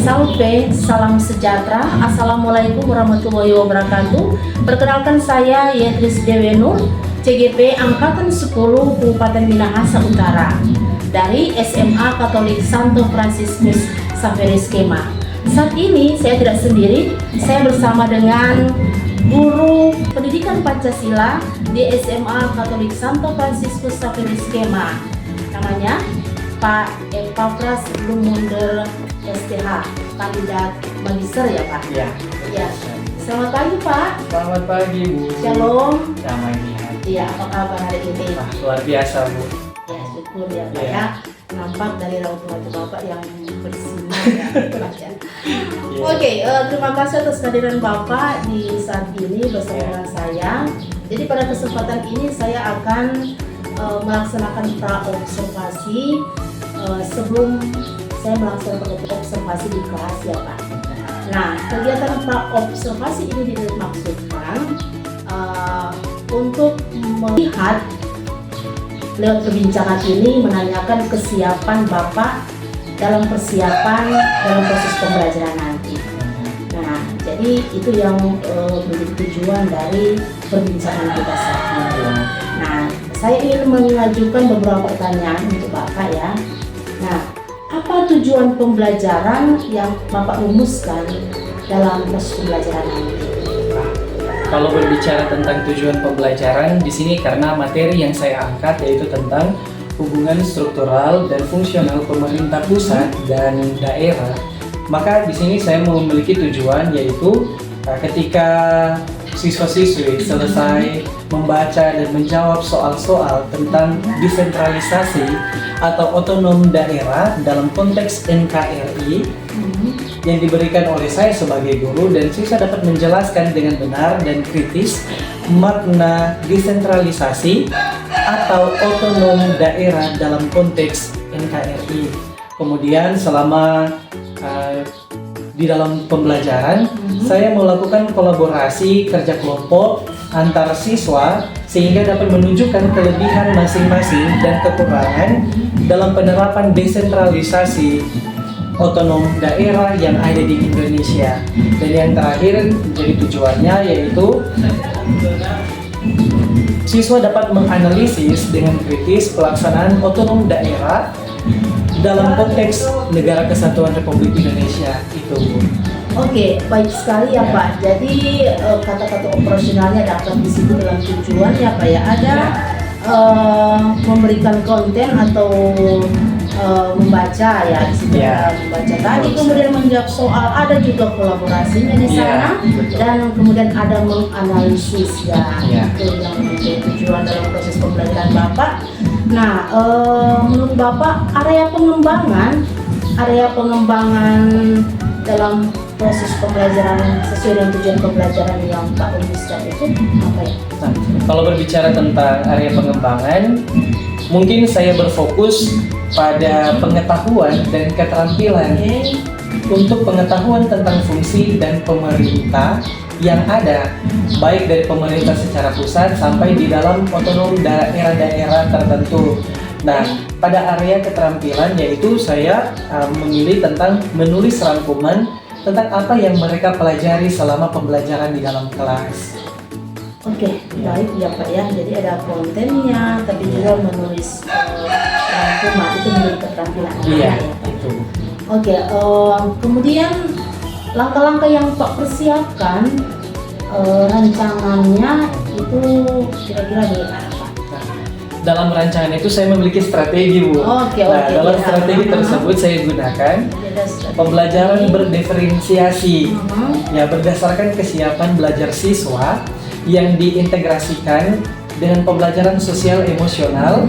Salve, salam sejahtera. Assalamualaikum warahmatullahi wabarakatuh. Perkenalkan saya Yetris Dewenur, CGP Angkatan 10 Kabupaten Minahasa Utara dari SMA Katolik Santo Fransiskus Xaverus Kema. Saat ini saya tidak sendiri, saya bersama dengan guru pendidikan Pancasila di SMA Katolik Santo Fransiskus Xaverus Kema. Namanya Pak Epafras Lumunder STH, kandidat magister ya Pak? Iya. Iya. Selamat pagi Pak. Selamat pagi Bu. Shalom. Damai niat. Iya, apa kabar hari ini? Wah, luar biasa Bu. Ya syukur ya Pak Iya. ya. Nampak dari raut wajah Bapak yang bersinar ya Pak ya. Iya. Oke, terima kasih atas kehadiran Bapak di saat ini bersama dengan saya. Jadi pada kesempatan ini saya akan melaksanakan pra-observasi sebelum saya melaksanakan observasi di kelas ya Pak. Nah, kegiatan pra-observasi ini dimaksudkan untuk melihat lewat perbincangan ini menanyakan kesiapan Bapak dalam persiapan dalam proses pembelajaran nanti. Nah, jadi itu yang menjadi tujuan dari perbincangan kita saat ini. Nah, saya ingin mengajukan beberapa pertanyaan untuk Bapak ya. Nah, apa tujuan pembelajaran yang Bapak rumuskan dalam proses pembelajaran nanti? Kalau berbicara tentang tujuan pembelajaran di sini karena materi yang saya angkat yaitu tentang hubungan struktural dan fungsional pemerintah pusat dan daerah, maka di sini saya memiliki tujuan yaitu ketika siswa-siswi selesai membaca dan menjawab soal-soal tentang desentralisasi atau otonom daerah dalam konteks NKRI yang diberikan oleh saya sebagai guru, dan siswa dapat menjelaskan dengan benar dan kritis makna desentralisasi atau otonom daerah dalam konteks NKRI. Kemudian selama di dalam pembelajaran saya melakukan kolaborasi kerja kelompok antar siswa sehingga dapat menunjukkan kelebihan masing-masing dan kekurangan dalam penerapan desentralisasi otonom daerah yang ada di Indonesia. Dan yang terakhir menjadi tujuannya yaitu siswa dapat menganalisis dengan kritis pelaksanaan otonom daerah dalam konteks Negara Kesatuan Republik Indonesia itu. Oke, baik sekali ya Pak. Jadi kata-kata operasionalnya dapat disebut dalam tujuan ya Pak ya. Ada memberikan konten atau membaca ya di situ membaca tadi, kemudian menjawab soal, ada juga kolaborasinya di sana dan kemudian ada menganalisis ya. Itu yang menjadi tujuan dalam proses pembelajaran Bapak. Nah, menurut Bapak area pengembangan dalam proses pembelajaran sesuai dengan tujuan pembelajaran yang Pak rumuskan itu apa ya? Nah, kalau berbicara tentang area pengembangan, mungkin saya berfokus pada pengetahuan dan keterampilan untuk pengetahuan tentang fungsi dan pemerintah yang ada, baik dari pemerintah secara pusat sampai di dalam otonom daerah-daerah tertentu. Nah, pada area keterampilan yaitu saya memilih tentang menulis rangkuman tentang apa yang mereka pelajari selama pembelajaran di dalam kelas. Oke, baik ya Pak ya. Jadi ada kontennya, tapi juga menulis rangkuman itu menjadi keterampilan. Iya, ya, Pak. itu. Oke, kemudian langkah-langkah yang Pak persiapkan rancangannya itu kira-kira bagaimana Pak? Dalam rancangan itu saya memiliki strategi Bu. Dalam strategi tersebut saya gunakan pembelajaran berdiferensiasi ya berdasarkan kesiapan belajar siswa yang diintegrasikan dengan pembelajaran sosial emosional.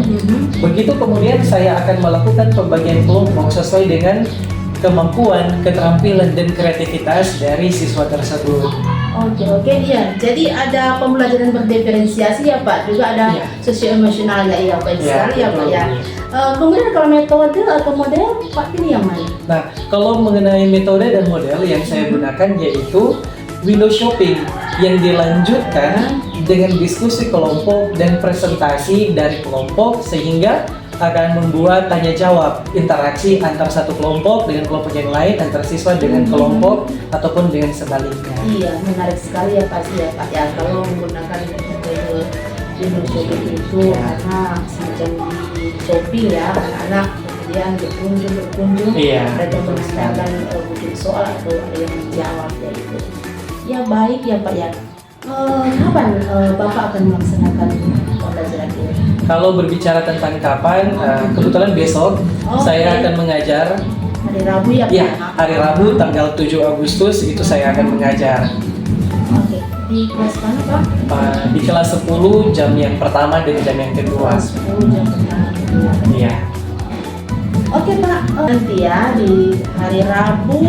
Begitu kemudian saya akan melakukan pembagian kelompok sesuai dengan kemampuan, keterampilan dan kreativitas dari siswa tersebut. Oke iya. Jadi ada pembelajaran berdiferensiasi ya Pak, juga ada sosio emosionalnya ya Pak. Sekali ya Pak ya. Kemudian kalau metode atau model Pak pilih yang mana? Nah, kalau mengenai metode dan model yang saya gunakan yaitu window shopping yang dilanjutkan dengan diskusi kelompok dan presentasi dari kelompok sehingga akan membuat tanya jawab interaksi antar satu kelompok dengan kelompok yang lain, antar siswa dengan kelompok ataupun dengan sebaliknya. Iya, menarik sekali ya pasti ya Pak ya kalau menggunakan metode Windows Shopping itu karena semacam di shopping ya anak-anak kemudian berkunjung Iya, mereka betul menanyakan mungkin soal atau ada yang menjawab ya itu. Ya baik ya Pak ya. Kapan Bapak akan melaksanakan pembelajaran ini? Kalau berbicara tentang kapan, kebetulan besok saya akan mengajar. Hari Rabu ya Pak? Ya, hari Rabu tanggal 7 Agustus itu saya akan mengajar. Oke, di kelas mana Pak? Di kelas 10 jam yang pertama dan jam yang kedua. Kelas 10 jam pertama kedua. Iya. Oke Pak, nanti ya di hari Rabu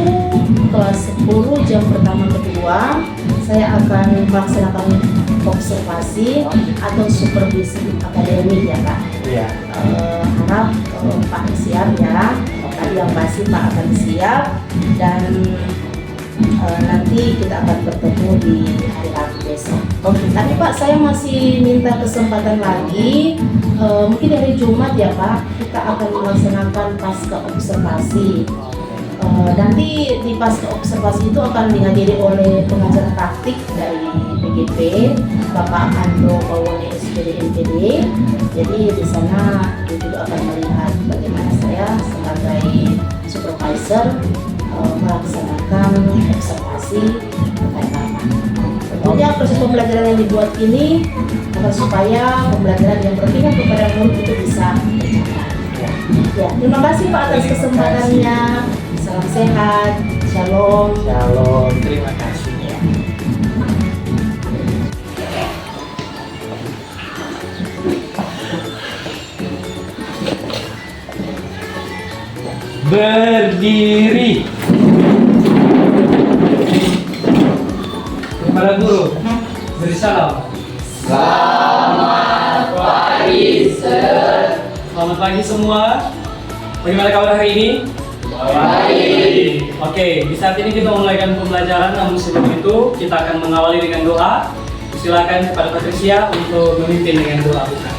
kelas 10 jam pertama kedua saya akan melaksanakan observasi atau supervisi akademik ya Pak. Iya. Harap Pak siap ya, tadi yang pasti Pak akan siap dan nanti kita akan bertemu di hari Rabu besok. Oke. Tapi Pak saya masih minta kesempatan lagi, mungkin hari Jumat ya Pak kita akan melaksanakan pasca observasi. Nanti di pasca observasi itu akan dihadiri oleh pengajar praktik dari PGP Bapak Andro Pawone SPD NPD. Jadi di sana dia juga akan melihat bagaimana saya sebagai supervisor melaksanakan observasi terkait apa. Tentunya proses pembelajaran yang dibuat ini agar supaya pembelajaran yang berpihak kepada murid itu bisa berjalan. Ya, terima kasih Pak atas kesempatannya. Salam sehat, shalom. Shalom, terima kasih. Berdiri. Para guru, beri salam. Selamat pagi, Sir. Selamat pagi semua. Bagaimana kabar hari ini? Baik. Oke, di saat ini kita memulaikan pembelajaran, namun sebelum itu kita akan mengawali dengan doa. Silakan kepada Patricia untuk memimpin dengan doa buka.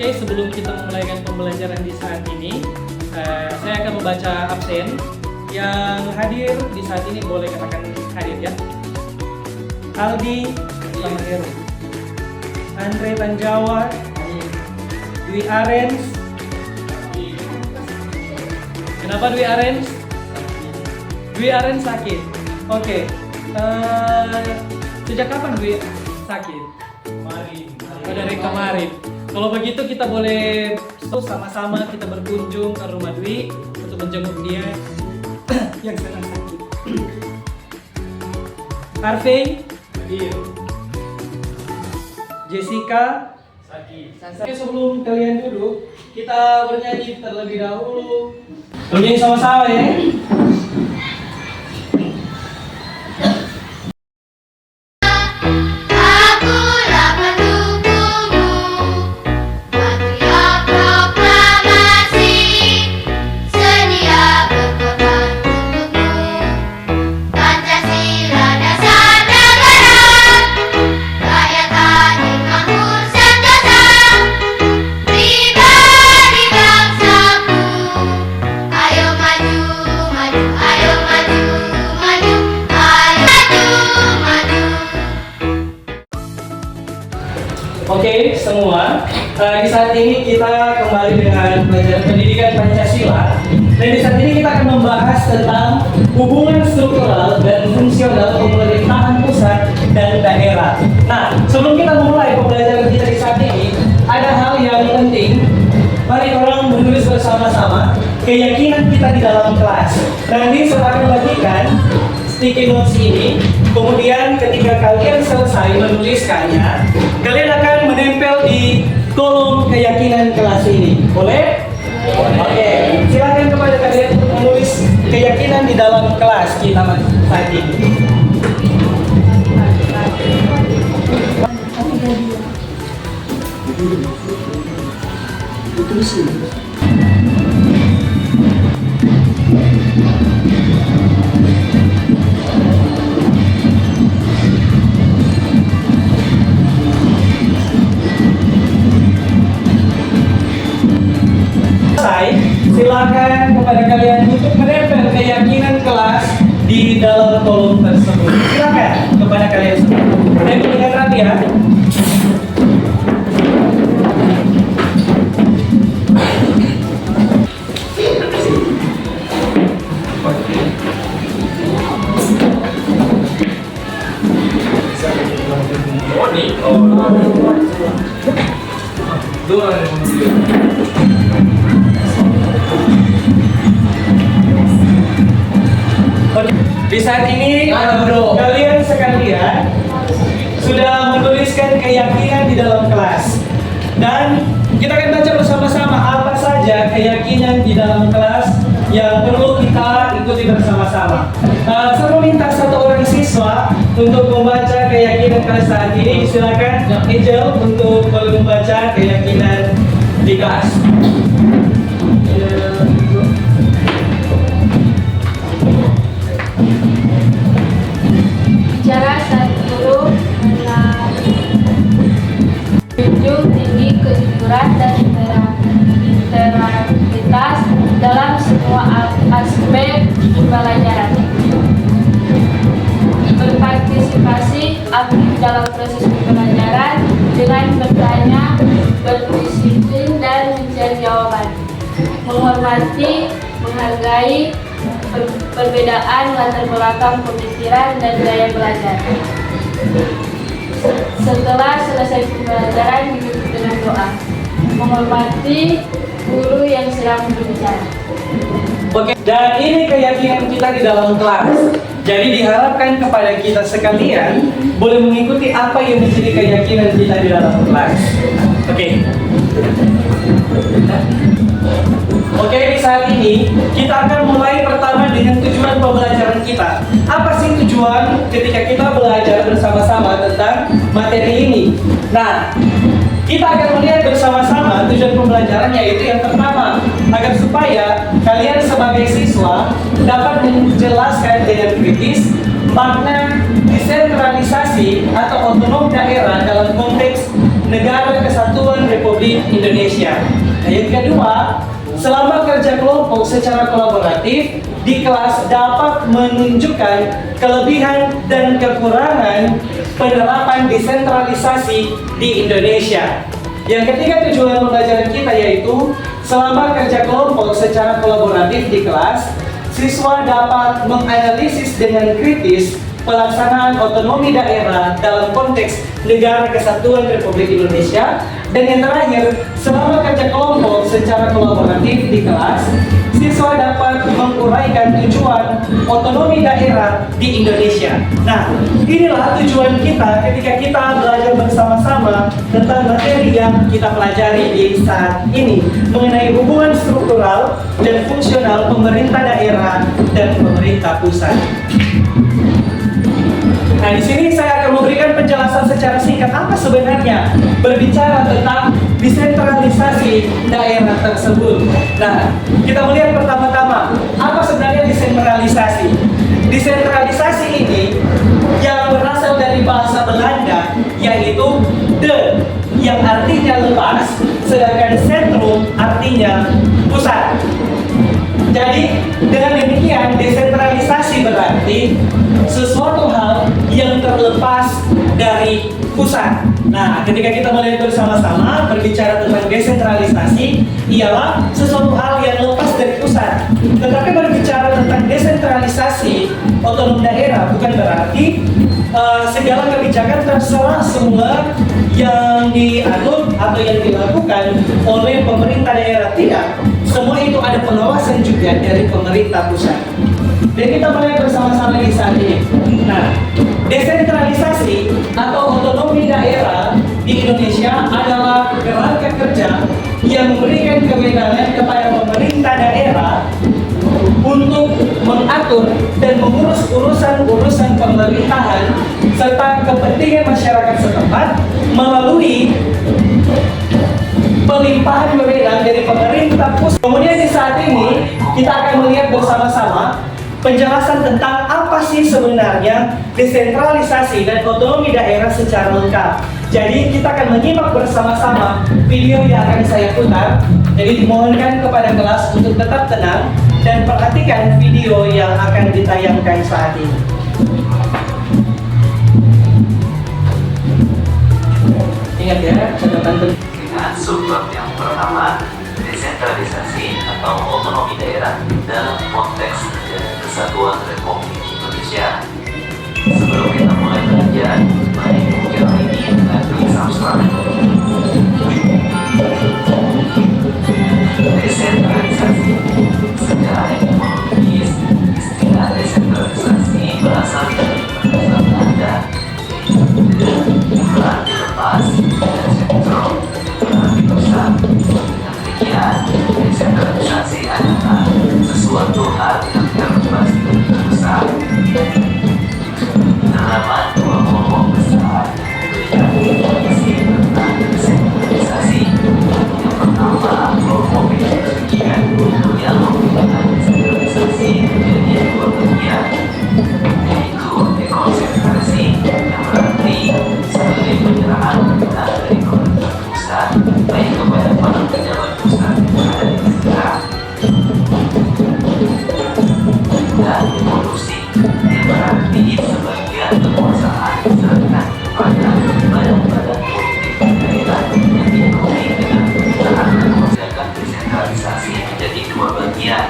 Oke, sebelum kita memulaikan pembelajaran di saat ini, saya akan membaca absen. Yang hadir di saat ini boleh katakan hadir ya. Aldi Heru, Andre Tanjawa, Dwi Arens. Kenapa Dwi Arens? Dwi Arens sakit. Oke. Sejak kapan Dwi sakit? Kemarin. Dari kemarin. Kalau begitu kita boleh sama-sama kita berkunjung ke rumah Dwi untuk menjenguk dia yang sedang sakit. Harvey, Jessica, sakit. Sebelum kalian duduk, kita bernyanyi terlebih dahulu. Bernyanyi sama-sama ya. Oke, semua. Di saat ini kita kembali dengan pelajaran pendidikan Pancasila. Dan di saat ini kita akan membahas tentang hubungan struktural dan fungsional pemerintahan pusat dan daerah. Nah, sebelum kita memulai pembelajaran kita di saat ini, ada hal yang penting. Mari orang menulis bersama-sama keyakinan kita di dalam kelas. Nanti saya akan bagikan sticky notes ini. Kemudian ketika kalian selesai menuliskannya, kalian akan menempel kolom keyakinan kelas ini. Boleh? Oke, silakan kepada kalian untuk menulis keyakinan di dalam kelas kita saat ini. Silakan kepada kalian untuk menempel keyakinan kelas di dalam kolom tersebut. Silakan kepada kalian semua. Tempel dengan rapi ya. Di saat ini kalian sekalian sudah menuliskan keyakinan di dalam kelas, dan kita akan baca bersama-sama apa saja keyakinan di dalam kelas yang perlu kita ikuti bersama-sama. Saya meminta satu orang siswa untuk membaca keyakinan kelas saat ini. Silakan Angel untuk membaca keyakinan di kelas. Bicara saat guru menjunjung tinggi kejujuran dan integritas dalam semua aspek pembelajaran. Berpartisipasi aktif dalam proses pembelajaran dengan bertanya, berdisiplin dan mencari jawaban. Menghormati, menghargai perbedaan latar belakang pemikiran dan gaya belajar. Setelah selesai pembelajaran ditutup dengan doa. Menghormati guru yang sedang berbicara. Oke, dan ini keyakinan kita di dalam kelas. Jadi diharapkan kepada kita sekalian boleh mengikuti apa yang menjadi keyakinan kita di dalam kelas. Oke. Oke, di saat ini kita akan mulai pertama dengan tujuan pembelajaran kita. Apa sih tujuan ketika kita belajar bersama-sama tentang materi ini? Nah, kita akan melihat bersama-sama tujuan pembelajaran, yaitu yang pertama, agar supaya kalian sebagai siswa dapat menjelaskan dengan kritis makna desentralisasi atau otonom daerah dalam konteks Negara Kesatuan Republik Indonesia. Nah, yang kedua, selama kerja kelompok secara kolaboratif di kelas dapat menunjukkan kelebihan dan kekurangan penerapan desentralisasi di Indonesia. Yang ketiga, tujuan pembelajaran kita yaitu selama kerja kelompok secara kolaboratif di kelas, siswa dapat menganalisis dengan kritis pelaksanaan otonomi daerah dalam konteks Negara Kesatuan Republik Indonesia. Dan yang terakhir, selama kerja kelompok secara kolaboratif di kelas, siswa dapat menguraikan tujuan otonomi daerah di Indonesia. Nah, inilah tujuan kita ketika kita belajar bersama-sama tentang materi yang kita pelajari di saat ini mengenai hubungan struktural dan fungsional pemerintah daerah dan pemerintah pusat. Nah, di sini saya akan memberikan penjelasan secara singkat apa sebenarnya berbicara tentang desentralisasi daerah tersebut. Nah, kita melihat pertama-tama apa sebenarnya desentralisasi. Desentralisasi ini yang berasal dari bahasa Belanda, yaitu de, yang artinya lepas, sedangkan sentrum artinya pusat. Jadi dengan demikian desentralisasi berarti sesuatu hal yang terlepas dari pusat. Nah, ketika kita melihat bersama-sama berbicara tentang desentralisasi ialah sesuatu hal yang lepas dari pusat. Tetapi berbicara tentang desentralisasi otonom daerah bukan berarti segala kebijakan terserah semua yang dianut atau yang dilakukan oleh pemerintah daerah. Tidak. Semua itu ada pengawasan juga dari pemerintah pusat. Dan kita melihat bersama-sama di saat ini. Nah, desentralisasi atau otonomi daerah di Indonesia adalah gerakan pemerintahan serta kepentingan masyarakat setempat melalui pelimpahan wewenang dari pemerintah pusat. Kemudian di saat ini kita akan melihat bersama-sama penjelasan tentang apa sih sebenarnya desentralisasi dan otonomi daerah secara lengkap. Jadi kita akan menyimak bersama-sama video yang akan saya putar. Jadi dimohonkan kepada kelas untuk tetap tenang dan perhatikan video yang akan ditayangkan saat ini. Ingat ya, catatan penting. Dengan subbab yang pertama, desentralisasi atau otonomi daerah dalam konteks Negara Kesatuan Republik Indonesia. Sebelum kita mulai belajar, mari mungkin ini dengan tulis abstrak. Desentralisasi secara etimologis, istilah desentralisasi berasal dari bahasa Belanda, berarti lepas dan sentro berarti pusat. Dengan demikian, desentralisasi adalah sesuatu hal yang terlepas dari pusat. Terdapat dua kelompok besar memberikan definisi tentang desentralisasi. Yang pertama, kelompok bagian yang membedakan desentralisasi menjadi dua bagian, yaitu dekonsentrasi yang berarti sebagai penyerahan wewenang dari pemerintah pusat baik kepada para pejabat pusat yang ada di daerah, dan evolusi yang berarti sebagian kekuasaan diserahkan kepada badan-badan politik daerah yang diikuti dengan pemerintahan. Sedangkan desentralisasi menjadi dua bagian,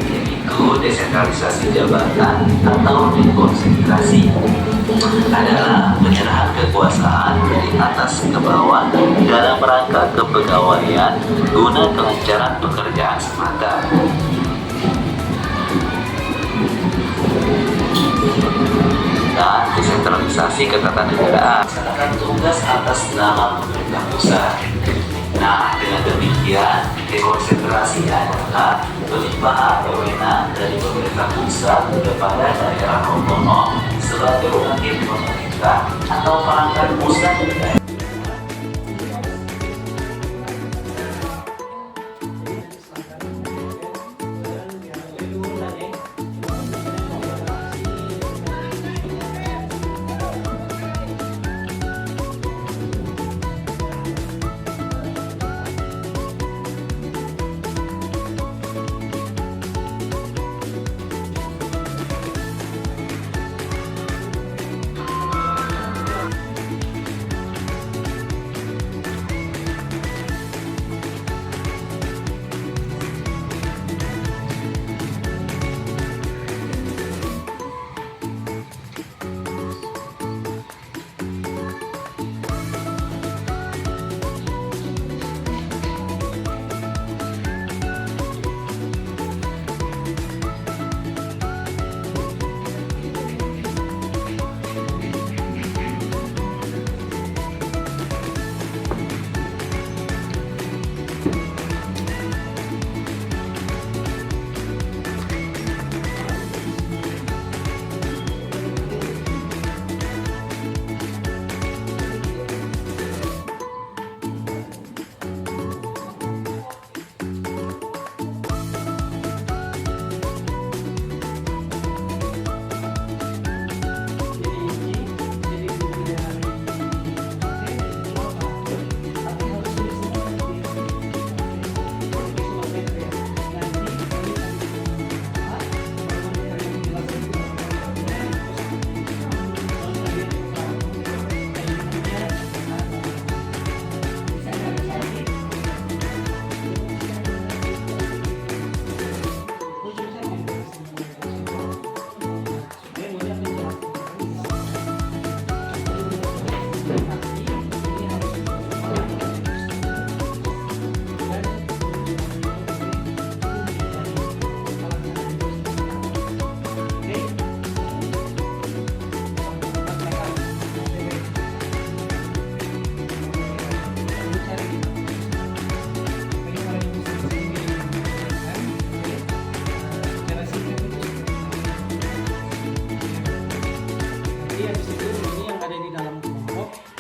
yaitu desentralisasi jabatan atau dekonsentrasi adalah penyerahan kekuasaan dari atas ke bawah dalam rangka kepegawaian guna kelancaran pekerjaan semata. Dan desentralisasi ketatanegaraan melaksanakan tugas atas nama pemerintah pusat. Nah, dengan demikian, dekonsentrasi adalah pelimpahan wewenang dari pemerintah pusat kepada daerah otonom sebagai wakil pemerintah atau perangkat pusat daerah.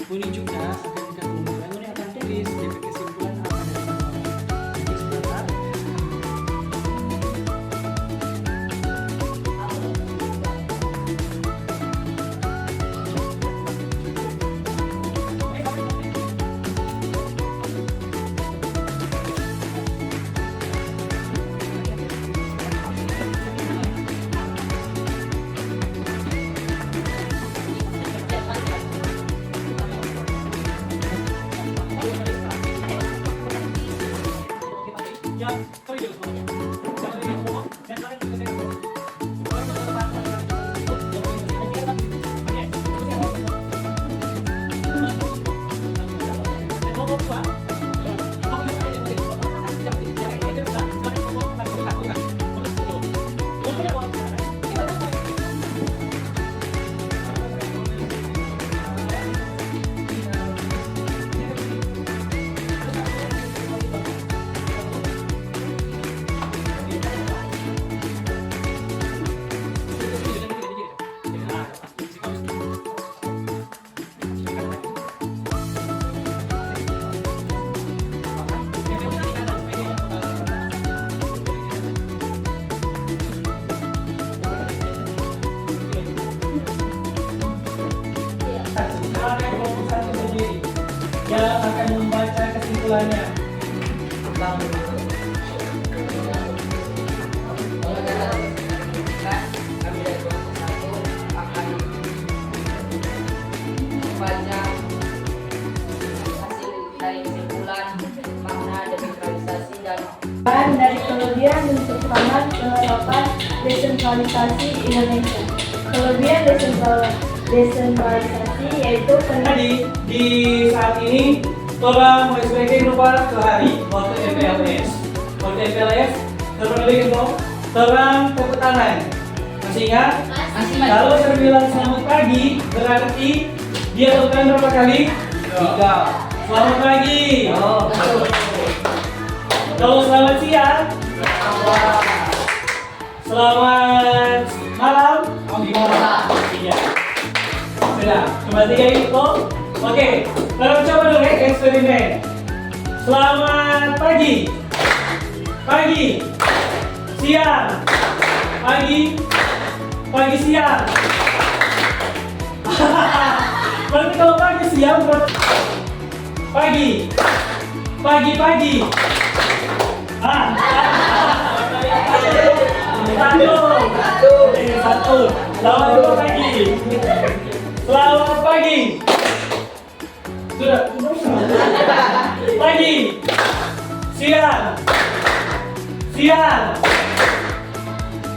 Uni juga akan dikatakan Uni akan tulis DP kesimpulan apa dari pertemuan. Jadi sebentar. Yang akan membaca kesimpulannya. Kami dari kelompok 1 akan membaca hasil dari kesimpulan makna desentralisasi dan Dari kelebihan dan kekurangan penerapan desentralisasi Indonesia. Kelebihan desentralisasi yaitu Jadi di saat ini orang SPG berupa ke hari waktu MPLS. Waktu MPLS terlebih itu terang tepuk tangan. Masih ingat? Kalau saya bilang selamat pagi berarti dia lakukan berapa kali? 3. Selamat pagi. Kalau selamat siang? Selamat malam? Iya. Sudah, cuma 3 itu. Oke, kita coba dulu ya eksperimen. Selamat pagi. Pagi. Siang. Pagi. Pagi siang. Berarti kalau pagi siang berarti pagi. Pagi. Satu. Selamat pagi. Selamat pagi. Sudah. Pagi. Siang.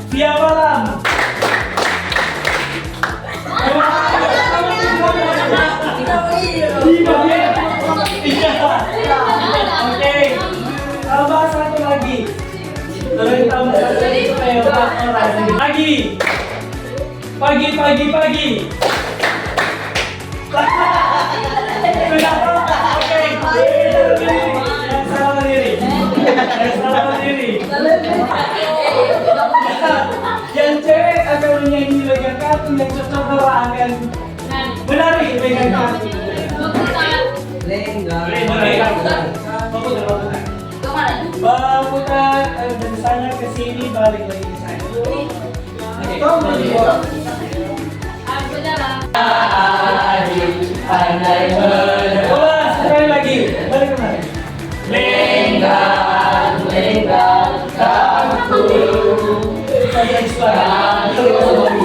Siang malam. Oke. Tambah satu lagi. Terus tambah satu supaya 4 orang. Pagi. Sudah. Oke. Yang salah diri. Yang cewek akan menyanyi pegang kartu, yang cowok akan menari pegang kartu. Baputar dari sana ke sini, balik lagi ke sana. Sekali lagi, balik kemana? lenggang kaku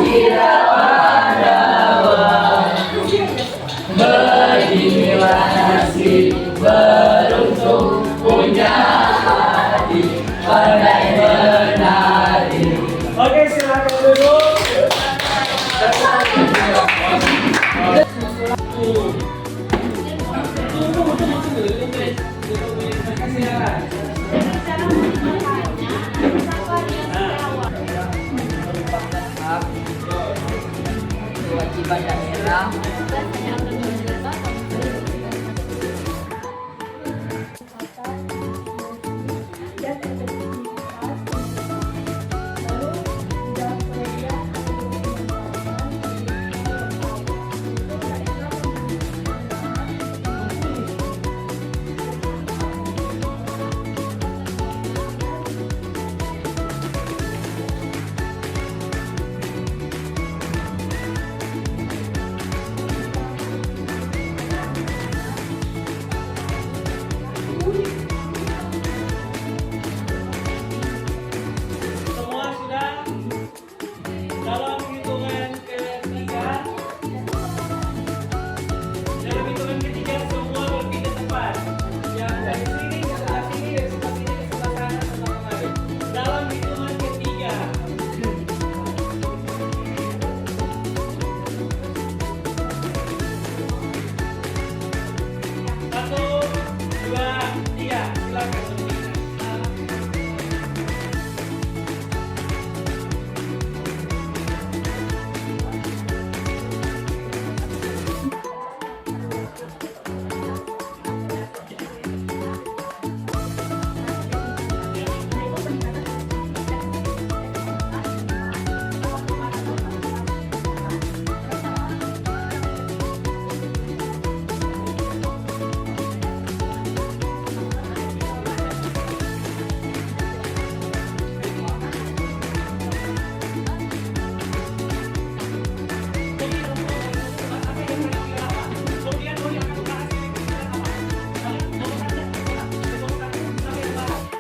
kira padawan beginilah nasib beruntung punya hati pandai menari. Oke, silakan duduk. Kewajiban daerah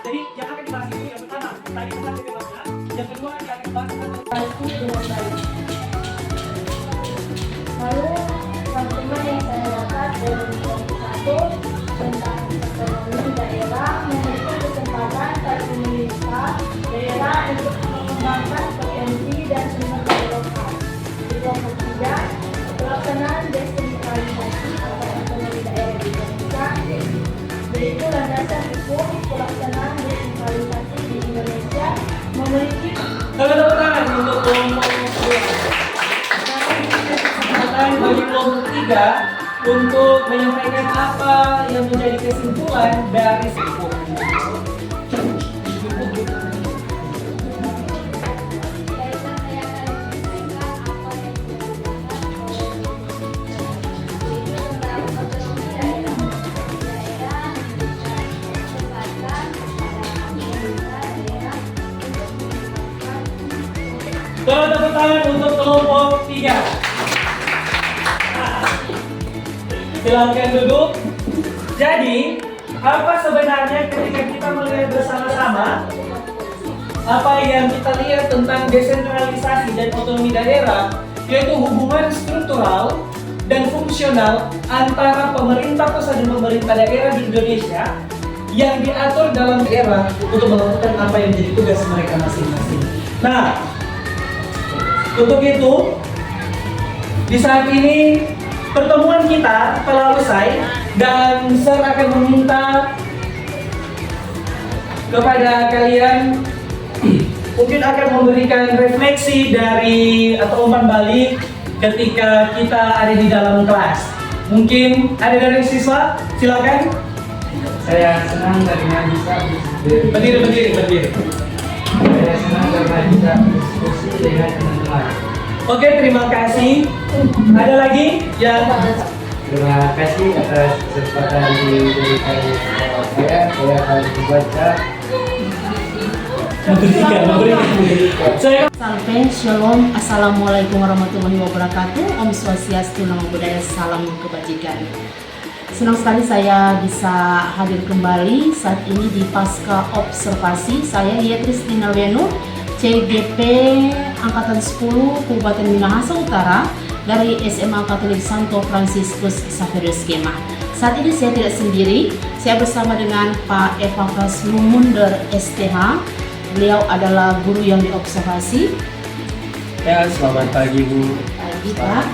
Jadi yang akan dibahas itu yang pertama tadi tentang bebasnya, yang kedua yang akan dibahas tentang dengan baik. Lalu teman-teman yang saya dapat dari satu tentang ekonomi daerah memberikan kesempatan bagi pemerintah daerah untuk mengembangkan potensi dan sumber daya lokal. Di kelompok tiga, pelaksanaan desentralisasi atau ekonomi daerah di Indonesia, yaitu landasan hukum pelaksanaan desentralisasi di Indonesia memiliki tepuk tangan untuk kelompok 2. Kesempatan bagi kelompok 3 untuk menyampaikan apa yang menjadi kesimpulan dari hukum. Tepuk tangan untuk kelompok 3. Silakan duduk. Jadi, apa sebenarnya ketika kita melihat bersama-sama apa yang kita lihat tentang desentralisasi dan otonomi daerah, yaitu hubungan struktural dan fungsional antara pemerintah pusat dan pemerintah daerah di Indonesia yang diatur dalam daerah untuk melakukan apa yang menjadi tugas mereka masing-masing. Nah, untuk itu, di saat ini pertemuan kita telah usai dan saya akan meminta kepada kalian mungkin akan memberikan refleksi dari atau umpan balik ketika kita ada di dalam kelas. Mungkin ada dari siswa, silakan. Saya senang karena bisa Berdiri. Saya senang karena bisa diskusi dengan teman-teman. Oke, terima kasih. Ada lagi yang Terima kasih atas kesempatan diberikan kepada saya. Saya akan membaca. memberikan. Saya Salam, shalom, assalamualaikum warahmatullahi wabarakatuh. Om Swastiastu, Namo Buddhaya, salam kebajikan. Senang sekali saya bisa hadir kembali saat ini di pasca observasi. Saya Yetristina Wenu, CGP Angkatan 10 Kabupaten Minahasa Utara dari SMA Katolik Santo Fransiskus Xaverius Kemah. Saat ini saya tidak sendiri, saya bersama dengan Pak Epafras Lumunder STH. Beliau adalah guru yang diobservasi. Ya, selamat pagi Bu. Pagi Pak.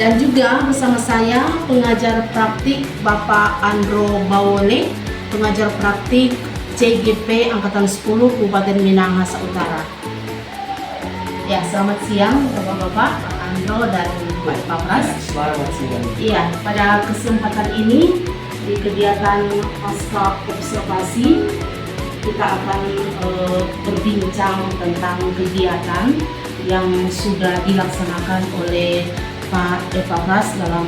Dan juga bersama saya pengajar praktik Bapak Andro Bawone, pengajar praktik CGP Angkatan 10 Kabupaten Minahasa Utara. Ya, selamat siang Bapak-bapak, Pak Andro dan Pak Epafras. Selamat siang. Iya, pada kesempatan ini di kegiatan pasca observasi kita akan berbincang tentang kegiatan yang sudah dilaksanakan oleh Pak Epafras dalam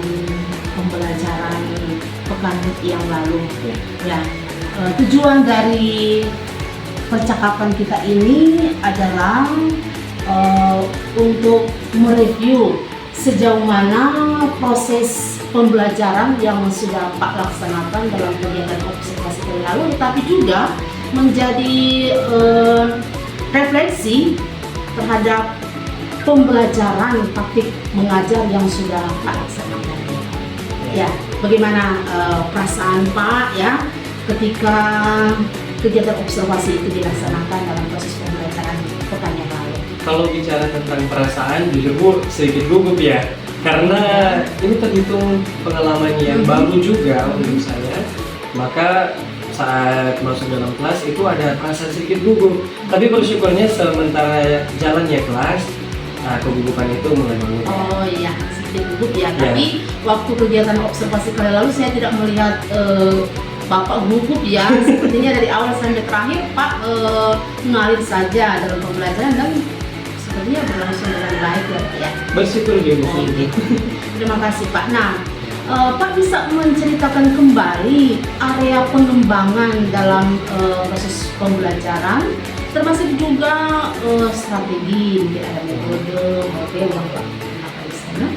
pembelajaran pekan yang lalu. Ya, tujuan dari percakapan kita ini adalah untuk mereview sejauh mana proses pembelajaran yang sudah Pak laksanakan dalam kegiatan observasi yang lalu, tetapi juga menjadi refleksi terhadap pembelajaran praktik mengajar yang sudah Pak laksanakan. Ya, bagaimana perasaan Pak ya ketika kegiatan observasi itu dilaksanakan dalam proses pembelajaran pekan yang lalu? Kalau bicara tentang perasaan, jujur Bu sedikit gugup ya, karena ini terhitung pengalaman yang baru juga untuk saya. Maka saat masuk dalam kelas itu ada perasaan sedikit gugup, tapi bersyukurnya sementara jalannya kelas, kegugupan itu mulai menurun. Oh iya, SD gugup ya. Tapi waktu kegiatan observasi kali lalu saya tidak melihat Bapak gugup ya. Sepertinya dari awal sampai terakhir Pak mengalir saja dalam pembelajaran dan sepertinya berlangsung dengan baik ya Pak ya. Bersyukur ya Bu. Terima kasih Pak. Nah, Pak bisa menceritakan kembali area pengembangan dalam proses pembelajaran, termasuk juga strategi, mungkin ada metode, model yang Pak gunakan di sana.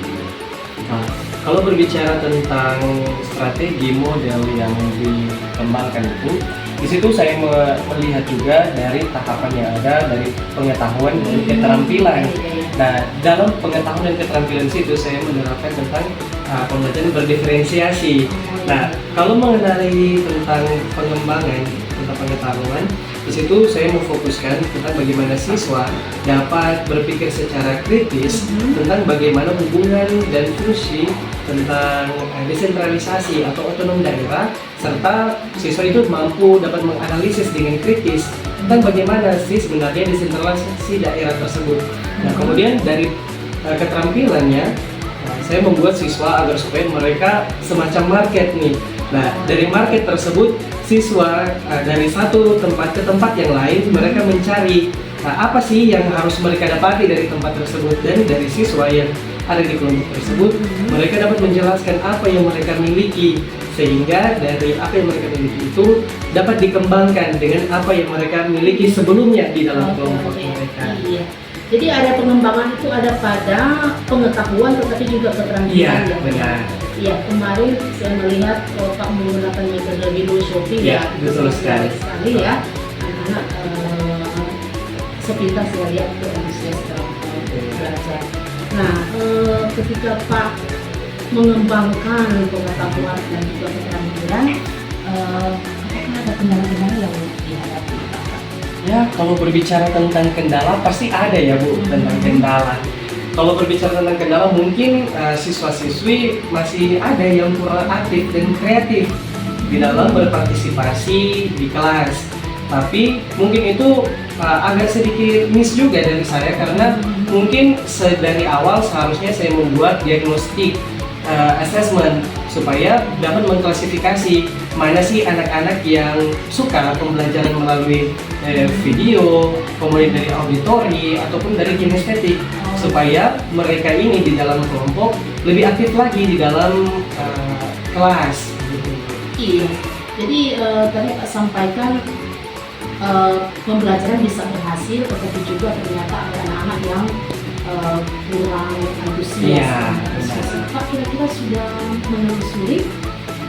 Nah, kalau berbicara tentang strategi model yang dikembangkan itu, di situ saya melihat juga dari tahapan yang ada, dari pengetahuan dan keterampilan. Nah, dalam pengetahuan dan keterampilan situ saya menerapkan tentang pembelajaran berdiferensiasi. Nah, kalau mengenai tentang pengembangan tentang pengetahuan, di situ saya memfokuskan tentang bagaimana siswa dapat berpikir secara kritis tentang bagaimana hubungan dan fungsi tentang desentralisasi atau otonom daerah, serta siswa itu mampu dapat menganalisis dengan kritis tentang bagaimana sih sebenarnya desentralisasi daerah tersebut. Nah, kemudian dari keterampilannya, saya membuat siswa agar supaya mereka semacam market nih. Nah, dari market tersebut, siswa dari satu tempat ke tempat yang lain, mereka mencari apa sih yang harus mereka dapati dari tempat tersebut. Dan dari siswa yang ada di kelompok tersebut, mereka dapat menjelaskan apa yang mereka miliki, sehingga dari apa yang mereka miliki itu dapat dikembangkan dengan apa yang mereka miliki sebelumnya di dalam kelompok mereka. Iya. Jadi ada pengembangan itu ada pada pengetahuan tetapi juga keterampilan. Iya, benar. Iya, kemarin saya melihat Pak menggunakan metode window shopping Iya, betul sekali. Ya. Anak-anak sepintas saya lihat itu antusias dalam belajar. Nah, ketika Pak mengembangkan pengetahuan dan juga keterampilan, apakah ada kendala-kendala yang dihadapi Pak? Ya, kalau berbicara tentang kendala pasti ada ya Bu, tentang kendala. Kalau berbicara tentang kendala mungkin siswa-siswi masih ada yang kurang aktif dan kreatif di dalam berpartisipasi di kelas. Tapi mungkin itu agak sedikit miss juga dari saya karena mungkin dari awal seharusnya saya membuat diagnostik assessment supaya dapat mengklasifikasi mana sih anak-anak yang suka pembelajaran melalui video, kemudian dari auditori ataupun dari kinestetik, supaya mereka ini di dalam kelompok lebih aktif lagi di dalam kelas. Iya, jadi tadi Pak sampaikan pembelajaran bisa berhasil, tetapi juga ternyata ada anak-anak yang kurang antusias. Iya, Pak kira-kira sudah menelusuri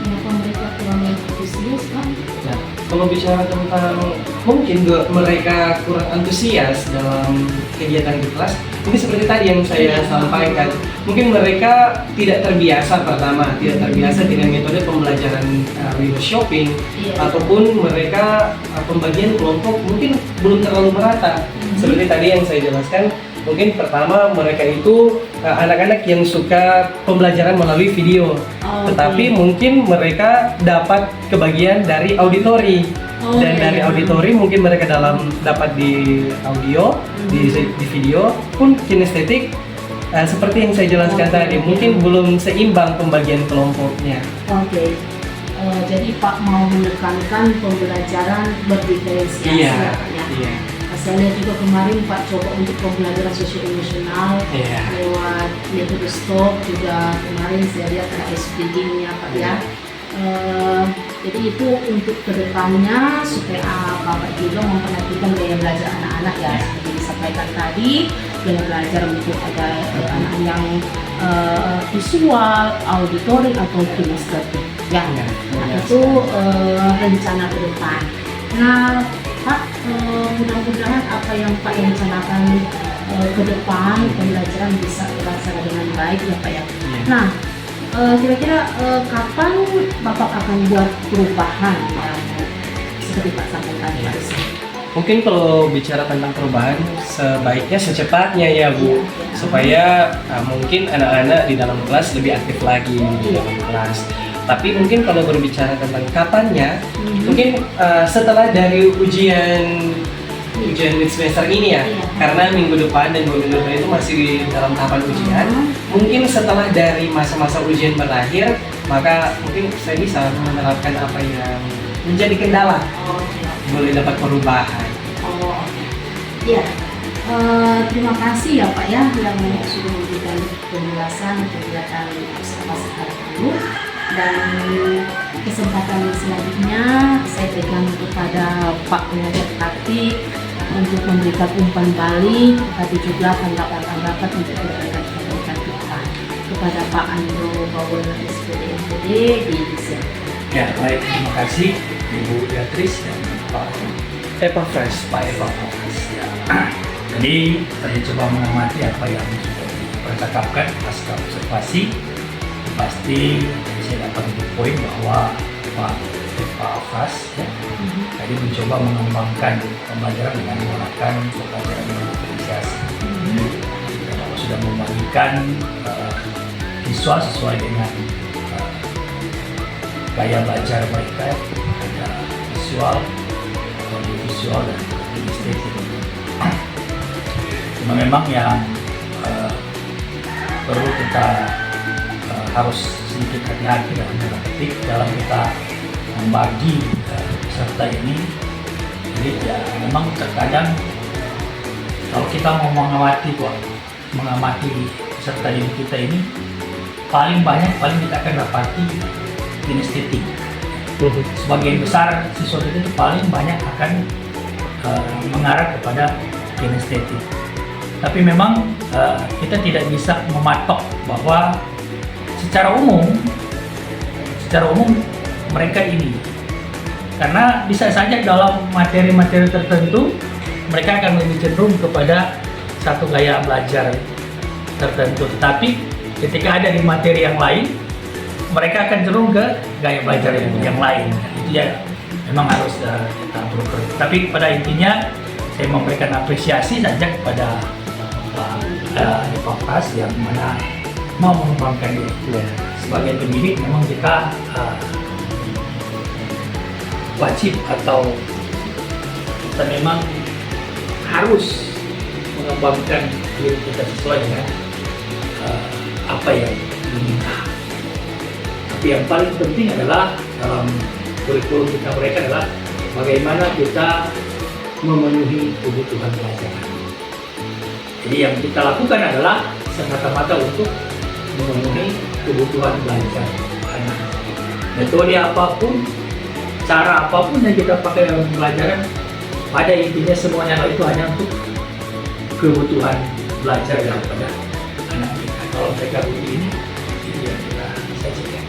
mengapa mereka kurang antusias kan? Nah, kalau bicara tentang mungkin mereka kurang antusias dalam kegiatan di kelas, mungkin seperti tadi yang saya sampaikan, mungkin mereka tidak terbiasa tidak terbiasa dengan metode pembelajaran window shopping, ataupun mereka pembagian kelompok mungkin belum terlalu merata. Seperti tadi yang saya jelaskan, mungkin pertama mereka itu anak-anak yang suka pembelajaran melalui video, tetapi mungkin mereka dapat kebagian dari auditori, dan dari auditori mungkin mereka dapat di audio, di video pun kinestetik. Seperti yang saya jelaskan tadi, mungkin belum seimbang pembagian kelompoknya. Oke. Jadi Pak mau menekankan pembelajaran berdiferensiasi. Iya. Saya lihat juga kemarin Pak coba untuk pembelajaran sosio-emosional lewat metode STOP, juga kemarin saya lihat ada SPD-nya Pak ya. Jadi itu untuk kedepannya supaya Bapak juga memperhatikan gaya belajar anak-anak ya, seperti disampaikan tadi, gaya belajar untuk ada anak yang visual, auditory atau kinestetik ya. Nah, itu rencana ke depan. Nah Pak, mudah-mudahan apa yang Pak rencanakan ke depan pembelajaran bisa terlaksana dengan baik ya Pak ya. Nah, kira-kira kapan Bapak akan buat perubahan ya, seperti Pak sampaikan tadi? Mungkin kalau bicara tentang perubahan sebaiknya secepatnya ya Bu, supaya mungkin anak-anak di dalam kelas lebih aktif lagi di dalam kelas. Tapi mungkin kalau berbicara tentang kapannya, mungkin setelah dari ujian ujian mid semester ini ya. Iya. Karena minggu depan dan 2 minggu depan itu masih dalam tahapan ujian. Mungkin setelah dari masa-masa ujian berakhir, maka mungkin saya bisa menerapkan apa yang menjadi kendala, Oh, iya. boleh dapat perubahan. Oh, iya. Terima kasih ya Pak ya yang sudah memberikan penjelasan kegiatan observasi hari ini, dan kesempatan selanjutnya saya berikan kepada Pak pengajar praktik untuk memberikan umpan balik, tetapi juga tanggapan-tanggapan untuk perbaikan kita kepada Pak Andro Bawel SPD di Indonesia. Ya, baik, terima kasih Ibu Beatrice dan Pak Epafras. Ya. Jadi tadi coba mengamati apa yang sudah dipercakapkan pasca observasi. Pasti saya dapat poin bahwa Pak Fas ya, tadi mencoba mengembangkan pembelajaran dengan menggunakan pembelajaran yang diferensiasi. Kalau sudah membagikan siswa sesuai dengan gaya belajar mereka, ada visual, audiovisual dan kinestetik. Cuma memang yang perlu kita harus sedikit hati-hati dalam tanda petik dalam kita membagi peserta ini. Jadi ya memang terkadang kalau kita mau mengamati peserta didik kita ini, paling kita akan dapati kinestetik. Sebagian besar siswa kita itu paling banyak akan mengarah kepada kinestetik. Tapi memang kita tidak bisa mematok bahwa secara umum mereka ini, karena bisa saja dalam materi-materi tertentu mereka akan lebih cenderung kepada satu gaya belajar tertentu, tetapi ketika ada di materi yang lain mereka akan cenderung ke gaya belajar yang lain. Itu ya memang harus kita berukur. Tapi pada intinya saya memberikan apresiasi saja kepada Pak Fas yang mana mau mengembangkan diri. Sebagai pendidik memang kita wajib atau kita memang harus mengembangkan diri kita sesuai dengan apa yang diminta. Tapi yang paling penting adalah dalam kurikulum kita mereka adalah bagaimana kita memenuhi kebutuhan pelajaran. Jadi yang kita lakukan adalah semata-mata untuk memenuhi kebutuhan belajar anak. Metode apapun, cara apapun yang kita pakai dalam pembelajaran, pada intinya semuanya itu hanya untuk kebutuhan belajar daripada anak kita. Kalau mereka butuh ini yang kita sajikan.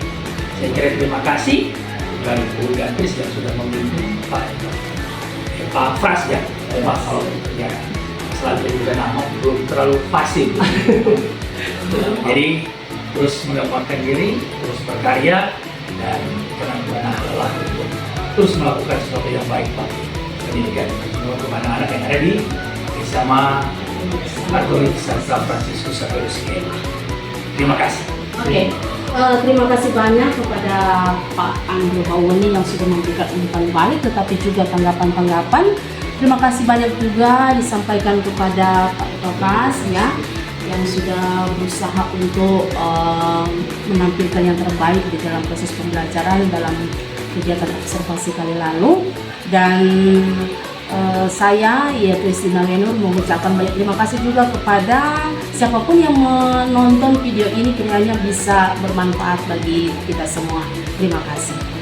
Saya kira terima kasih dari Bu Beatrice yang sudah membimbing Pak Fras ya, Pak kalau ya selanjutnya juga nama belum terlalu fasih. Jadi terus mengembangkan diri, terus berkarya, dan jangan pernah lelah untuk terus melakukan sesuatu yang baik Pak. Pendidikan untuk anak-anak yang ada di bersama Katolik San Franciscus Xavier. Terima kasih. Oke. Terima kasih banyak kepada Pak Andro Bawel yang sudah memberikan umpan balik, tetapi juga tanggapan-tanggapan. Terima kasih banyak juga disampaikan kepada Pak Fas ya, yang sudah berusaha untuk menampilkan yang terbaik di dalam proses pembelajaran dalam kegiatan observasi kali lalu. Dan saya yaitu Christina Wenur mengucapkan banyak terima kasih juga kepada siapapun yang menonton video ini, kiranya bisa bermanfaat bagi kita semua. Terima kasih.